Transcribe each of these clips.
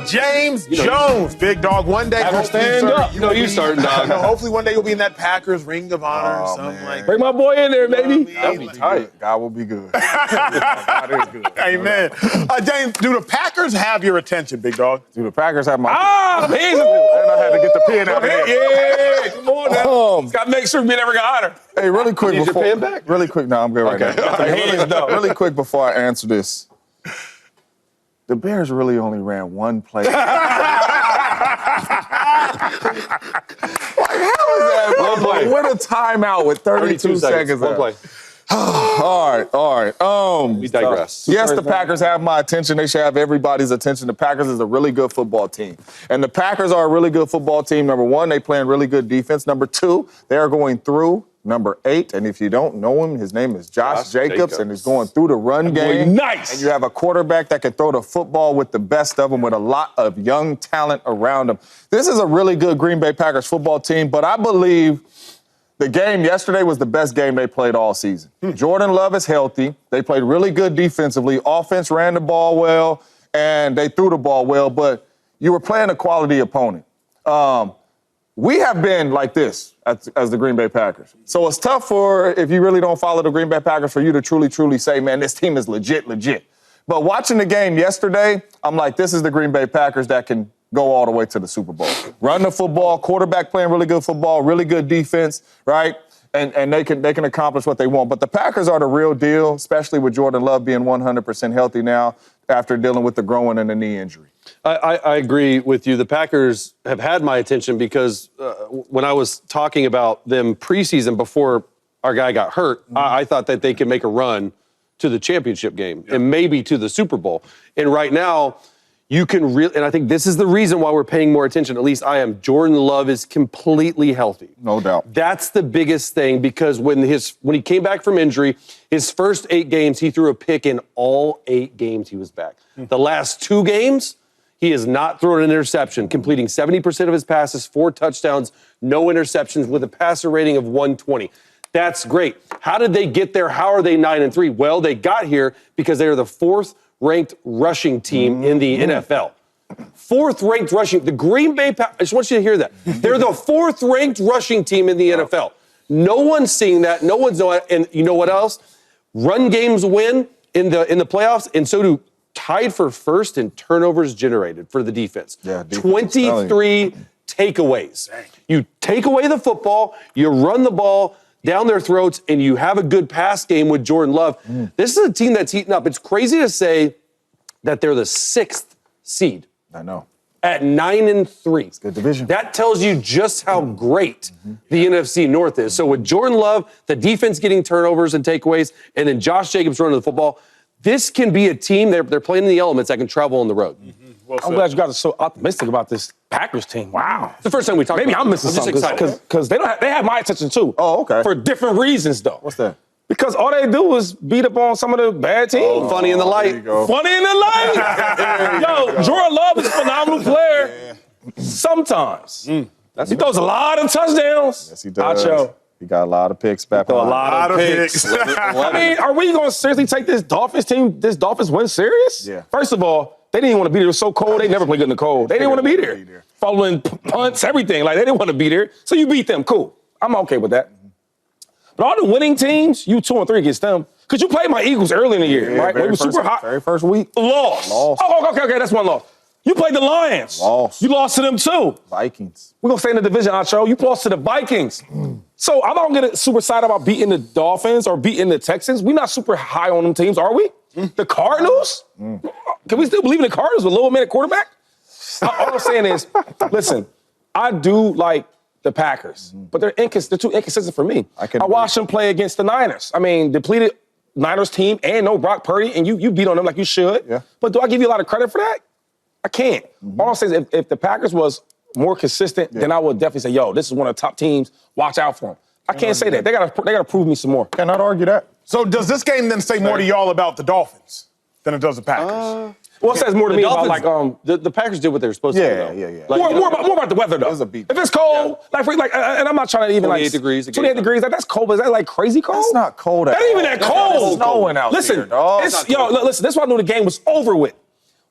James Jones, big dog. One day, stand up. No, you starting, dog. Hopefully, one day you'll be in that Packers Ring of Honor or something like that. Bring my boy in there, baby. God will be tight. God will be good. God is good. Amen. James, do the Packers have your attention, big dog? Do the Packers have my amazing. And I had to get the pen out there. Yeah, come on now. Got to make sure we never got honor. Hey, really quick Need before. your pen back? Really quick. No, I'm good right now. Really quick before I answer this. The Bears really only ran one play. Like, how is that? One play. With a timeout with 32 seconds One play. All right. We digress. Yes, the Packers have my attention. They should have everybody's attention. The Packers is a really good football team. And the Packers are a really good football team. Number one, they playing really good defense. Number two, they are going through number 8. And if you don't know him, his name is Josh Jacobs, and he's going through the run game. Nice. And you have a quarterback that can throw the football with the best of them, with a lot of young talent around him. This is a really good Green Bay Packers football team, but I believe the game yesterday was the best game they played all season. Jordan Love is healthy. They played really good defensively. Offense ran the ball well, and they threw the ball well, but you were playing a quality opponent. We have been like this as the Green Bay Packers. So it's tough for, if you really don't follow the Green Bay Packers, for you to truly say, man, this team is legit. But watching the game yesterday, I'm like, this is the Green Bay Packers that can go all the way to the Super Bowl. Run the football, quarterback playing really good football, really good defense, right? And they can accomplish what they want. But the Packers are the real deal, especially with Jordan Love being 100% healthy now after dealing with the groin and the knee injury. I agree with you. The Packers have had my attention because when I was talking about them preseason before our guy got hurt, I thought that they could make a run to the championship game and maybe to the Super Bowl. And right now, you can really, and I think this is the reason why we're paying more attention, at least I am. Jordan Love is completely healthy. No doubt. That's the biggest thing, because when he came back from injury, his first 8 games, he threw a pick in all 8 games he was back. The last 2 games, he has not thrown an interception, completing 70% of his passes, 4 touchdowns, no interceptions, with a passer rating of 120. That's great. How did they get there? How are they 9-3? Well, they got here because they are the 4th-ranked rushing team in the NFL. 4th-ranked rushing. The Green Bay Packers, I just want you to hear that. They're the 4th-ranked rushing team in the NFL. No one's seeing that. No one's knowing it. And you know what else? Run games win in the playoffs, and so do tied for first in turnovers generated for the defense. 23 takeaways. Dang. You take away the football, you run the ball down their throats, and you have a good pass game with Jordan Love. This is a team that's heating up. It's crazy to say that they're the 6th seed. I know. At 9-3. It's a good division. That tells you just how great the NFC North is. So with Jordan Love, the defense getting turnovers and takeaways, and then Josh Jacobs running the football, this can be a team, they're playing in the elements that can travel on the road. Well, I'm glad you guys are so optimistic about this Packers team. Wow. It's the first time we talked about it. Maybe I'm missing something, because they have my attention too. Oh, okay. For different reasons, though. What's that? Because all they do is beat up on some of the bad teams. Oh, funny in the light. There you go. Funny in the light. Yo, Jordan Love is a phenomenal player. Sometimes. He throws a lot of touchdowns. Yes, he does. Acho. He got a lot of picks back. A lot of picks. I mean, are we going to seriously take this Dolphins team, this Dolphins win serious? Yeah. First of all, they didn't even want to be there. It was so cold. They never played good in the cold. They didn't want to be there. Following punts, everything. Like, they didn't want to be there. So you beat them. Cool. I'm okay with that. But all the winning teams, you 2-3 against them. Because you played my Eagles early in the year, right? When we were super hot. Very first week. Lost. Oh, okay, that's one loss. You played the Lions. Lost. You lost to them too. Vikings. We're going to stay in the division, Acho. You lost to the Vikings. So I'm not going to get super excited about beating the Dolphins or beating the Texans. We're not super high on them teams, are we? The Cardinals? Can we still believe in the Cardinals with a little minute quarterback? All I'm saying is, listen, I do like the Packers, but they're too inconsistent for me. I watched them play against the Niners. I mean, depleted Niners team and no Brock Purdy, and you beat on them like you should. Yeah. But do I give you a lot of credit for that? I can't. All I'm saying is if the Packers was more consistent, then I would definitely say, yo, this is one of the top teams. Watch out for them. I can't say that. They gotta prove me some more. Cannot argue that. So does this game then say more to y'all about the Dolphins than it does the Packers? Well, it says more to me Dolphins, about the Packers did what they were supposed to do. Yeah. Like, more about the weather though. It was a beat. If it's cold, and I'm not trying to even 28 degrees. 28 degrees. Like, that's cold, but is that like crazy cold? It's not cold at all. That ain't even that cold. It's snowing out Listen, there, dog. listen, this is why I knew the game was over with.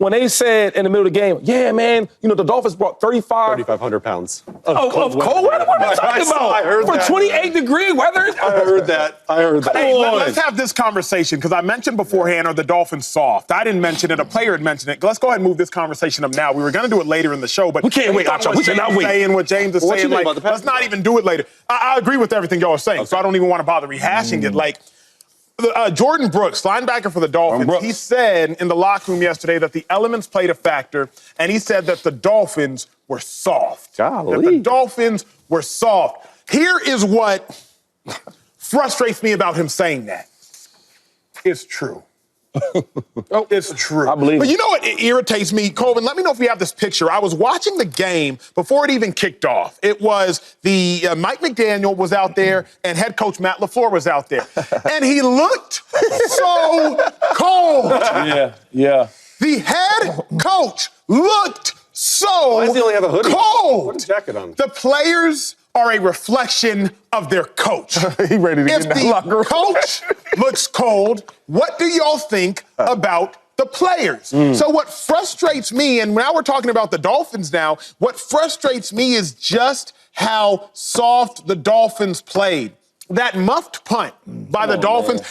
when they said in the middle of the game, yeah, man, the Dolphins brought 3,500 pounds of cold weather? What are you talking about? I heard For that. 28-degree weather? I heard that. Hey, let's have this conversation, because I mentioned beforehand, are the Dolphins soft? I didn't mention it. A player had mentioned it. Let's go ahead and move this conversation up now. We were going to do it later in the show, but we can't wait, Acho. We cannot wait. Saying what James is saying, like, let's not even do it later. I agree with everything y'all are saying, so I don't even want to bother rehashing it. Like, Jordan Brooks, linebacker for the Dolphins, he said in the locker room yesterday that the elements played a factor, and he said that the Dolphins were soft. Golly. That the Dolphins were soft. Here is what frustrates me about him saying that. It's true. It's true. I believe But it. you know what irritates me? Colvin, let me know if you have this picture. I was watching the game before it even kicked off. It was the Mike McDaniel was out there and head coach Matt LaFleur was out there. And he looked so cold. Yeah. The head coach looked so Why does he only have a hoodie? cold. Put a jacket on. The players are a reflection of their coach. He ready to get If in that locker room. the coach looks cold, what do y'all think about the players? So what frustrates me, and now we're talking about the Dolphins now, what frustrates me is just how soft the Dolphins played. That muffed punt by the Dolphins.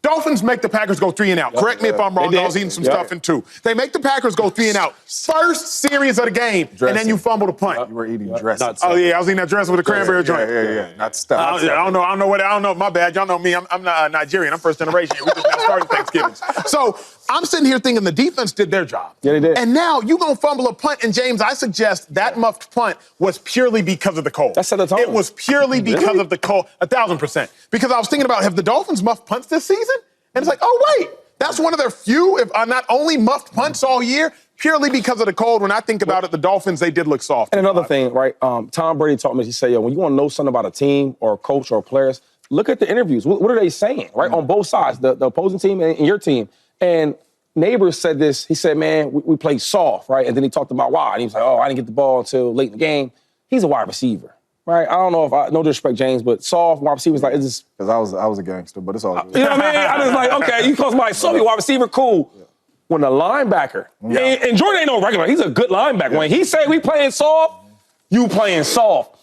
Dolphins make the Packers go 3 and out. Correct me if I'm wrong. I was eating some stuff in 2. They make the Packers go 3 and out. First series of the game, and then you fumble the punt. You were eating dressing. Oh yeah, I was eating that dressing with the cranberry joint. Yeah. Not stuff. I don't know. My bad. Y'all know me. I'm not Nigerian. I'm first generation. We just now starting Thanksgiving. So I'm sitting here thinking the defense did their job. Yeah, they did. And now you gonna fumble a punt. And James, I suggest that muffed punt was purely because of the cold. That set the tone. It was purely because of the cold. 1,000%. Because I was thinking about, have the Dolphins muffed punts this season? And it's like, oh wait, that's one of their few, if not only muffed punts all year, purely because of the cold. When I think about it, the Dolphins, they did look soft. And another thing, right? Tom Brady taught me, he said, when you want to know something about a team or a coach or players, look at the interviews. What are they saying, right? On both sides, the opposing team and your team. And Neighbors said this. He said, man, we played soft, right? And then he talked about why. And he was like, I didn't get the ball until late in the game. He's a wide receiver, right? I don't know if no disrespect, James, but soft wide receivers, like, it's just. Because I was a gangster, but it's all good. You know what I mean? I was like, okay, you call somebody soft, wide receiver, cool. Yeah. When the linebacker, and Jordan ain't no regular, he's a good linebacker. When he say we playing soft, you playing soft.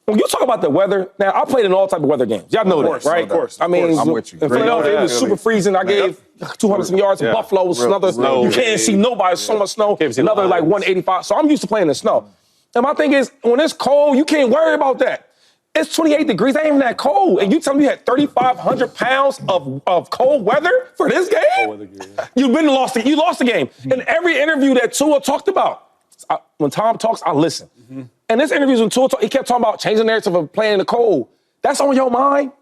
When you talk about the weather, now I played in all type of weather games. Y'all know that, right? Of course. I mean, I'm with you. in Philadelphia, it was super freezing. I gave 200 some yards. Yeah. Buffalo was another snow. You can't see nobody. So much snow. Another like 185. So I'm used to playing in the snow. And my thing is, when it's cold, you can't worry about that. It's 28 degrees. It ain't even that cold. And you tell me you had 3,500 pounds of cold weather for this game? You lost the game. In every interview that Tua talked about, when Tom talks, I listen. And this interview when Tua he kept talking about changing the narrative of playing in the cold. That's on your mind?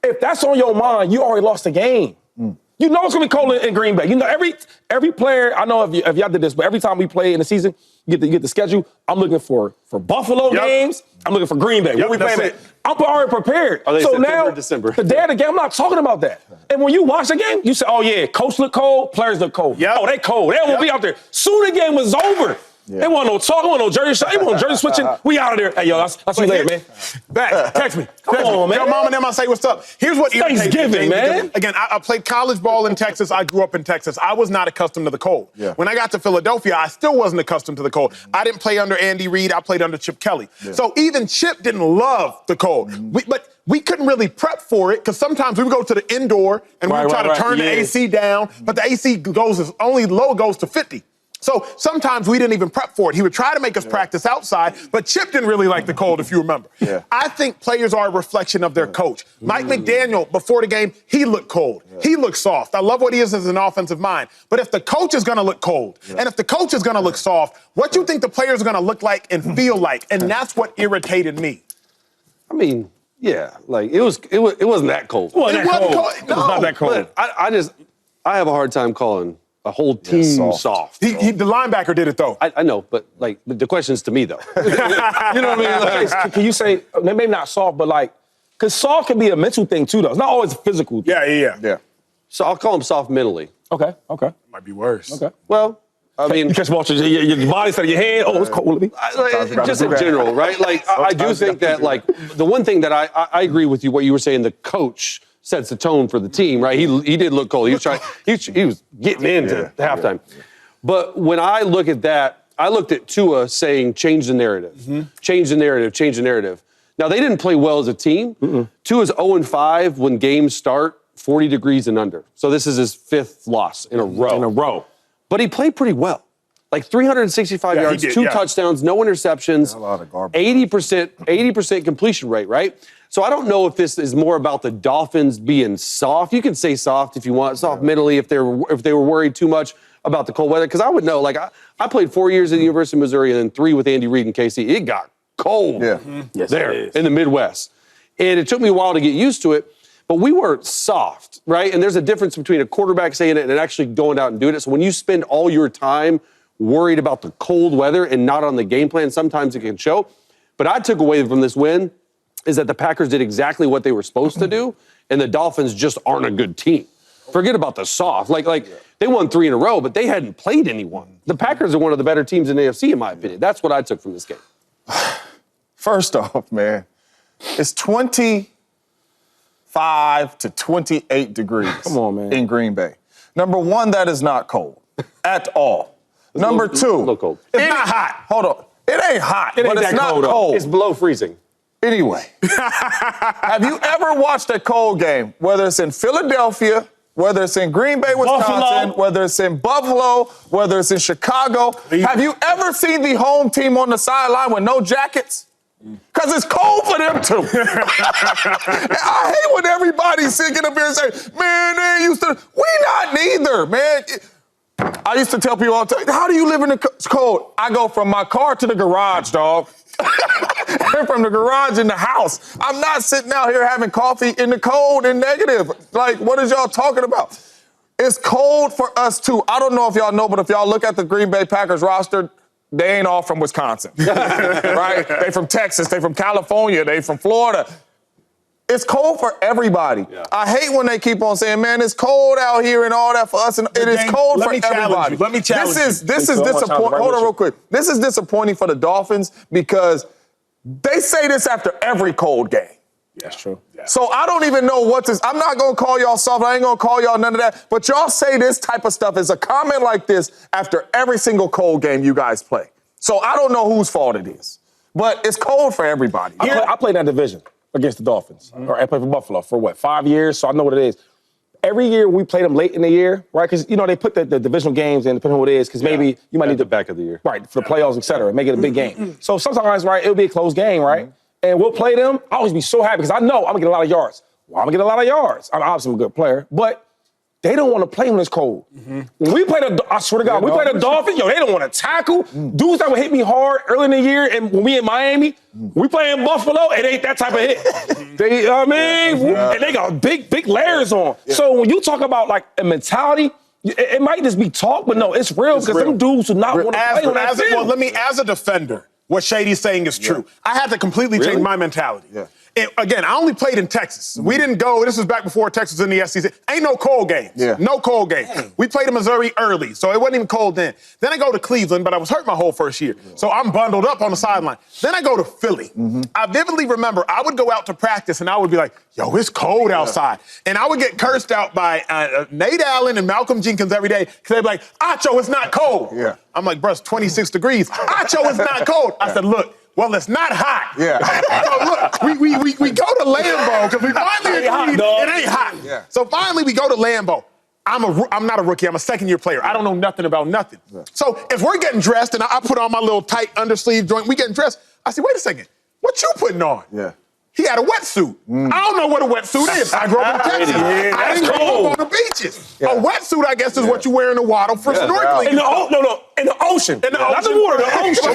If that's on your mind, you already lost the game. You know it's gonna be cold in Green Bay. You know every player. I know if y'all did this, but every time we play in the season, you get the schedule. I'm looking for Buffalo games. I'm looking for Green Bay. Where we playing at? I'm already prepared. Are they so September, now, December? the day of the game, I'm not talking about that. And when you watch the game, you say, "Oh yeah, coach look cold, players look cold. Oh, they cold. They don't want to be out there." Soon the game was over. They want no talk, they want no jersey shot, they want jersey switching. We out of there. Hey, yo, I'll see you later, man. Back, text me. Come on, man. Tell mom and them I say what's up. Here's what irritates me, Thanksgiving, man. Again, I played college ball in Texas. I grew up in Texas. I was not accustomed to the cold. Yeah. When I got to Philadelphia, I still wasn't accustomed to the cold. I didn't play under Andy Reid. I played under Chip Kelly. Yeah. So even Chip didn't love the cold. But we couldn't really prep for it because sometimes we would go to the indoor and we would try to turn the AC down, but the AC only low goes to 50. So sometimes we didn't even prep for it. He would try to make us practice outside, but Chip didn't really like the cold, if you remember. Yeah. I think players are a reflection of their coach. Mike McDaniel, before the game, he looked cold. He looked soft. I love what he is as an offensive mind. But if the coach is going to look cold, and if the coach is going to look soft, what do you think the players are going to look like and feel like? And that's what irritated me. I mean, yeah, like it wasn't that cold. It wasn't cold. It was not that cold. But I have a hard time calling a whole team soft. The linebacker did it, though. I know, but like the question's to me, though. You know what I mean? Like, can you say, maybe not soft, but like, because soft can be a mental thing, too, though. It's not always a physical thing. Yeah. So I'll call him soft mentally. Okay. Might be worse. Okay. Well, I mean, you catch your body instead of your hand. Oh, it's cold. Just in general, right? Like, I do think that, like, the one thing that I agree with you, what you were saying, the coach sets the tone for the team, right? He did look cold. He was trying. He was getting into halftime. But when I look at that, I looked at Tua saying, "Change the narrative, change the narrative, change the narrative." Now they didn't play well as a team. Tua's 0-5 when games start 40 degrees and under. So this is his 5th loss in a row. But he played pretty well. Like 365 yards, 2 touchdowns, no interceptions, a lot of garbage. 80% completion rate, right? So I don't know if this is more about the Dolphins being soft. You can say soft if you want, soft mentally if they were worried too much about the cold weather. Because I would know, like I played 4 years at the University of Missouri and then 3 with Andy Reid and KC. It got cold there in the Midwest. And it took me a while to get used to it. But we were soft, right? And there's a difference between a quarterback saying it and actually going out and doing it. So when you spend all your time worried about the cold weather and not on the game plan, sometimes it can show. But I took away from this win is that the Packers did exactly what they were supposed to do, and the Dolphins just aren't a good team. Forget about the soft. Like they won 3 in a row, but they hadn't played anyone. The Packers are one of the better teams in the AFC, in my opinion. That's what I took from this game. First off, man, it's 25 to 28 degrees in Green Bay. Number one, that is not cold at all. Number two, a little cold. It's not hot. Hold on. It ain't hot, It ain't but it's that not cold, though. cold. It's below freezing. Anyway, have you ever watched a cold game, whether it's in Philadelphia, whether it's in Green Bay, Wisconsin, whether it's in Buffalo, whether it's in Chicago? Have you ever seen the home team on the sideline with no jackets? Because it's cold for them too. I hate when everybody's sitting up here and say, man, they used to. We not neither, man. I used to tell people all the time, how do you live in the cold? I go from my car to the garage, dog. And from the garage in the house. I'm not sitting out here having coffee in the cold and negative. Like, what is y'all talking about? It's cold for us too. I don't know if y'all know, but if y'all look at the Green Bay Packers roster, they ain't all from Wisconsin, right? They from Texas, they from California, they from Florida. It's cold for everybody. Yeah. I hate when they keep on saying, man, it's cold out here and all that for us. And it is cold for everybody. Let me challenge you. This is disappointing. Hold on real quick. This is disappointing for the Dolphins because they say this after every cold game. That's true. Yeah. So I don't even know what this. I'm not going to call y'all soft. I ain't going to call y'all none of that. But y'all say this type of stuff is a comment like this after every single cold game you guys play. So I don't know whose fault it is. But it's cold for everybody. I played that division against the Dolphins. Or I played for Buffalo for 5 years, so I know what it is. Every year we play them late in the year, right? Because, they put the divisional games in, depending on what it is, because maybe you might need the back of the year. Right, for the playoffs, et cetera, make it a big game. So sometimes, right, it'll be a close game, right? And we'll play them. I always be so happy because I know I'm going to get a lot of yards. Well, I'm going to get a lot of yards. I'm obviously a good player, but they don't want to play when it's cold. When we play I swear to God, when we play the Dolphins, they don't want to tackle. Dudes that would hit me hard early in the year, and when we in Miami, we play in Buffalo, it ain't that type of hit. And they got big layers on. Yeah. So when you talk about like a mentality, it might just be talk, but no, it's real because them dudes do not want to play on that field. Well, let me, as a defender, what Shady's saying is true. I had to completely change my mentality. Yeah. And again, I only played in Texas. We didn't go, this was back before Texas was in the SEC. Ain't no cold games. Yeah. No cold games. Dang. We played in Missouri early, so it wasn't even cold then. Then I go to Cleveland, but I was hurt my whole first year. So I'm bundled up on the sideline. Then I go to Philly. I vividly remember I would go out to practice and I would be like, yo, it's cold outside. And I would get cursed out by Nate Allen and Malcolm Jenkins every day because they'd be like, Acho, it's not cold. Yeah. I'm like, bro, it's 26 degrees. Acho, it's not cold. I said, look, well, it's not hot. Yeah. So look, we go to Lambeau because we finally agreed it ain't hot. Yeah. So finally we go to Lambeau. I'm not a rookie. I'm a second-year player. I don't know nothing about nothing. Yeah. So if we're getting dressed and I put on my little tight undersleeve joint, we getting dressed. I said, wait a second. What you putting on? Yeah. He had a wetsuit. I don't know what a wetsuit is. I grew up in Texas. I didn't grow up on the beaches. Yeah. A wetsuit, I guess, is what you wear in the water for snorkeling. In the ocean. Not the water, the ocean.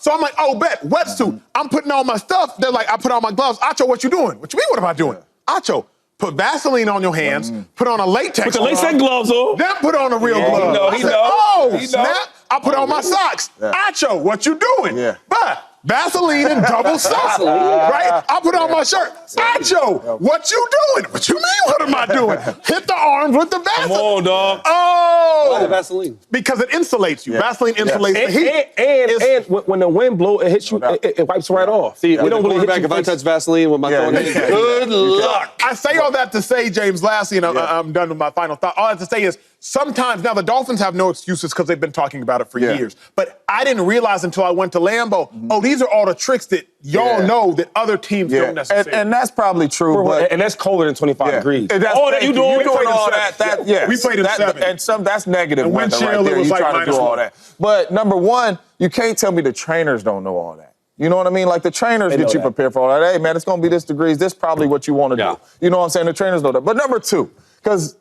So I'm like, oh, bet, wetsuit. I'm putting on my stuff. They're like, I put on my gloves. Acho, what you doing? What you mean, what am I doing? Acho, put Vaseline on your hands, put on a latex. Put the latex gloves on. Then put on a real glove. He knows. Snap. I put on my socks. Acho, what you doing? Yeah. But Vaseline and double stuff, right? I put on my shirt. Acho, what you doing? What you mean, what am I doing? Hit the arms with the Vaseline. Come on, dog. Oh! Why the Vaseline? Because it insulates you. Vaseline insulates the heat. And when the wind blows, it hits you, it wipes right off. See, we don't really hit back you if I face- touch Vaseline with my thumb, good luck. I say all that to say, James, lastly, and I'm done with my final thought. All I have to say is sometimes, now the Dolphins have no excuses because they've been talking about it for years. But I didn't realize until I went to Lambeau, oh, these are all the tricks that y'all know that other teams don't necessarily. And that's probably true. But and that's colder than 25 degrees. All that you doing? all that. We played in 7. And that's negative And weather wind right chill, there. it was You like try to do all -1. that. But number one, you can't tell me the trainers don't know all that. You know what I mean? Like the trainers get you prepared for all that. Hey, man, it's going to be this degrees. This is probably what you want to do. You know what I'm saying? The trainers know that. But number two, because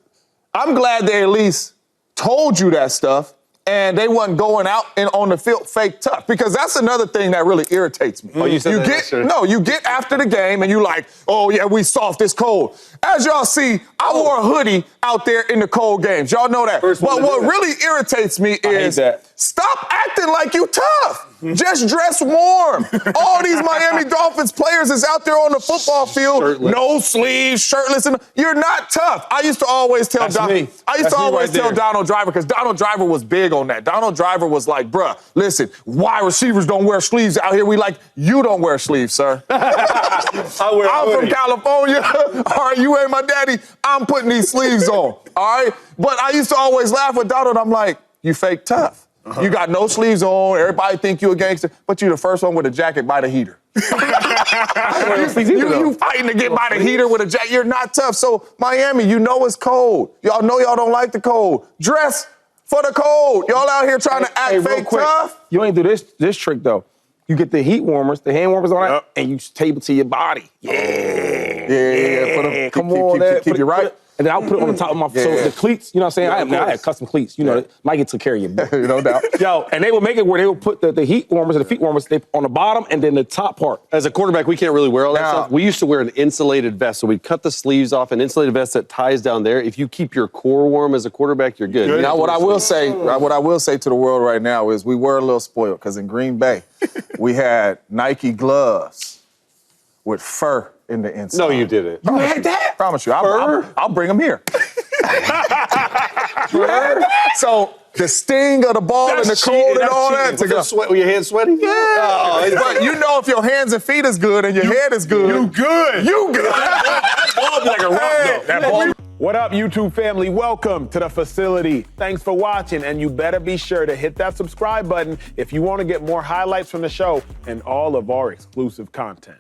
I'm glad they at least told you that stuff and they wasn't going out and on the field fake tough, because that's another thing that really irritates me. Oh, you said that yesterday. No, you get after the game and you like, oh yeah, we soft, it's cold. As y'all see, I wore a hoodie out there in the cold games. Y'all know that. But what really irritates me is stop acting like you tough. Just dress warm. All these Miami Dolphins players is out there on the football field, Shirtless. no sleeves, shirtless, and you're not tough. I used to always tell Donald Driver, because Donald Driver was big on that. Donald Driver was like, bruh, listen, wide receivers don't wear sleeves out here. We like, you don't wear sleeves, sir. I'm from California. All right, you ain't my daddy. I'm putting these sleeves on. All right? But I used to always laugh with Donald. I'm like, you fake tough. You got no sleeves on. Everybody think you a gangster, but you the first one with a jacket by the heater. You fighting to get by the heater with a jacket. You're not tough. So Miami, you know it's cold. Y'all know y'all don't like the cold. Dress for the cold. Y'all out here trying to act fake tough. You ain't do this trick though. You get the heat warmers, the hand warmers on it, and you tape it to your body. Yeah. Come on, keep you right. And then I'll put it on the top of my, so the cleats, you know what I'm saying? I had custom cleats, you know, Nike took care of you. No doubt. Yo, and they would make it where they would put the heat warmers and the feet warmers on the bottom and then the top part. As a quarterback, we can't really wear all that stuff. We used to wear an insulated vest, so we'd cut the sleeves off, an insulated vest that ties down there. If you keep your core warm as a quarterback, you're good. Now, what I will say to the world right now is we were a little spoiled, because in Green Bay, we had Nike gloves with fur in the inside. No, you didn't. You had that? Promise you. I'll bring them here. So the sting of the ball and the cold and all that. Were your hands sweaty? Yeah. Oh, but you know, if your hands and feet is good and your head is good. You good. You good. That ball be like a rock, though. That ball. What up, YouTube family? Welcome to the facility. Thanks for watching, and you better be sure to hit that subscribe button if you want to get more highlights from the show and all of our exclusive content.